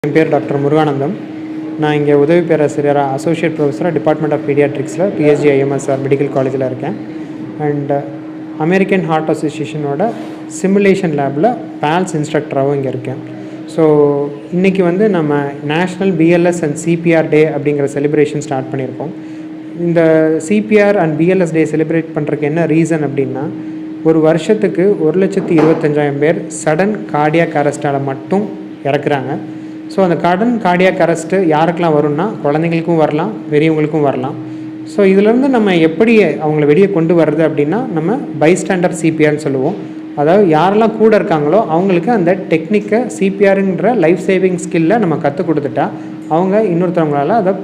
என் பேர் டாக்டர் முருகானந்தம். நான் இங்கே உதவி பேராசிரியராக அசோசியேட் ப்ரொஃபஸராக டிபார்ட்மெண்ட் ஆஃப் பீடியாட்ரிக்ஸில் பிஹெச்டி ஐஎம்எஸ்ஆர் மெடிக்கல் காலேஜில் இருக்கேன். அண்ட் அமெரிக்கன் ஹார்ட் அசோசியேஷனோட சிமுலேஷன் லேபில் பேல்ஸ் இன்ஸ்ட்ரக்டராகவும் இங்கே இருக்கேன். ஸோ இன்றைக்கி நம்ம national BLS and CPR day அப்படிங்கிற செலிப்ரேஷன் ஸ்டார்ட் பண்ணியிருக்கோம். இந்த CPR and BLS day celebrate பண்ணுறதுக்கு என்ன ரீசன் அப்படின்னா, ஒரு வருஷத்துக்கு 1,25,000 பேர் சடன் கார்டியாக் அரெஸ்ட்டால் மட்டும் இறக்குறாங்க. ஸோ அந்த கார்டியாக் அரெஸ்ட்டு யாருக்கெல்லாம் வரும்னா, குழந்தைங்களுக்கும் வரலாம், பெரியவங்களுக்கும் வரலாம். ஸோ இதிலேருந்து நம்ம எப்படி அவங்கள வெளியே கொண்டு வர்றது அப்படின்னா, நம்ம பைஸ்டாண்டர் சிபிஆர்னு சொல்லுவோம். அதாவது யாரெல்லாம் கூட இருக்காங்களோ அவங்களுக்கு அந்த டெக்னிக்கை சிபிஆருங்கிற லைஃப் சேவிங் ஸ்கில்லை நம்ம கற்றுக் கொடுத்துட்டா அவங்க இன்னொருத்தவங்களால் அதை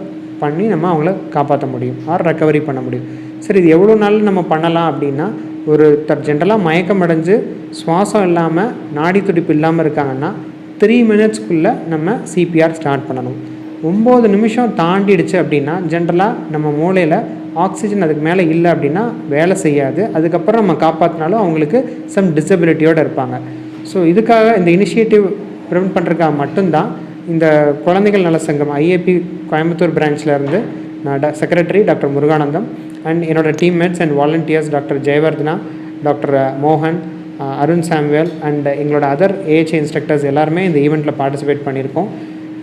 பண்ணி நம்ம அவங்கள காப்பாற்ற முடியும், ரெக்கவரி பண்ண முடியும். சரி, இது எவ்வளோ நாள் நம்ம பண்ணலாம் அப்படின்னா, ஒரு ஜென்ரலாக மயக்கம் அடைஞ்சு சுவாசம் இல்லாமல் நாடி துடிப்பு இல்லாமல் இருக்காங்கன்னா 3 மினிட்ஸ்க்குள்ளே நம்ம சிபிஆர் ஸ்டார்ட் பண்ணணும். 9 நிமிஷம் தாண்டிடுச்சு அப்படின்னா ஜென்ரலாக நம்ம மூளையில் ஆக்சிஜன் அதுக்கு மேலே இல்லை அப்படின்னா வேலை செய்யாது. அதுக்கப்புறம் நம்ம காப்பாற்றினாலும் அவங்களுக்கு சம் டிசபிலிட்டியோடு இருப்பாங்க. ஸோ இதுக்காக இந்த இனிஷியேட்டிவ் ப்ரிவெண்ட் பண்ணுறதுக்காக மட்டும்தான் இந்த குழந்தைகள் நல சங்கம் ஐஏபி கோயம்புத்தூர் பிரான்ச்லேருந்து நான் செக்ரட்டரி டாக்டர் முருகானந்தம் அண்ட் என்னோடய teammates and volunteers doctor Jayawardene, doctor மோகன், அருண் சாம்வேல் அண்ட் எங்களோட அதர் ஏஹெச்ஏ இன்ஸ்ட்ரக்டர்ஸ் எல்லாருமே இந்த ஈவெண்ட்டில் பார்ட்டிசிபேட் பண்ணியிருக்கோம்.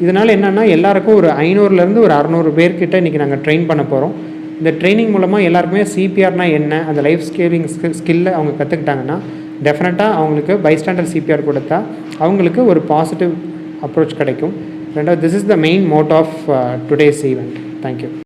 இதனால் என்னென்னா, எல்லாருக்கும் ஒரு 500லேருந்து ஒரு 600 பேர்கிட்ட இன்றைக்கி நாங்கள் ட்ரெயின் பண்ண போகிறோம். இந்த ட்ரைனிங் மூலமாக எல்லாருக்குமே சிபிஆர்னால் என்ன, அந்த லைஃப் ஸ்கேலிங் ஸ்கில்லை அவங்க கற்றுக்கிட்டாங்கன்னா டெஃபினட்டாக அவங்களுக்கு பைஸ்டாண்டர் சிபிஆர் கொடுத்தா அவங்களுக்கு ஒரு பாசிட்டிவ் அப்ரோச் கிடைக்கும். ரெண்டாவது, this is the main mode of today's event. Thank you.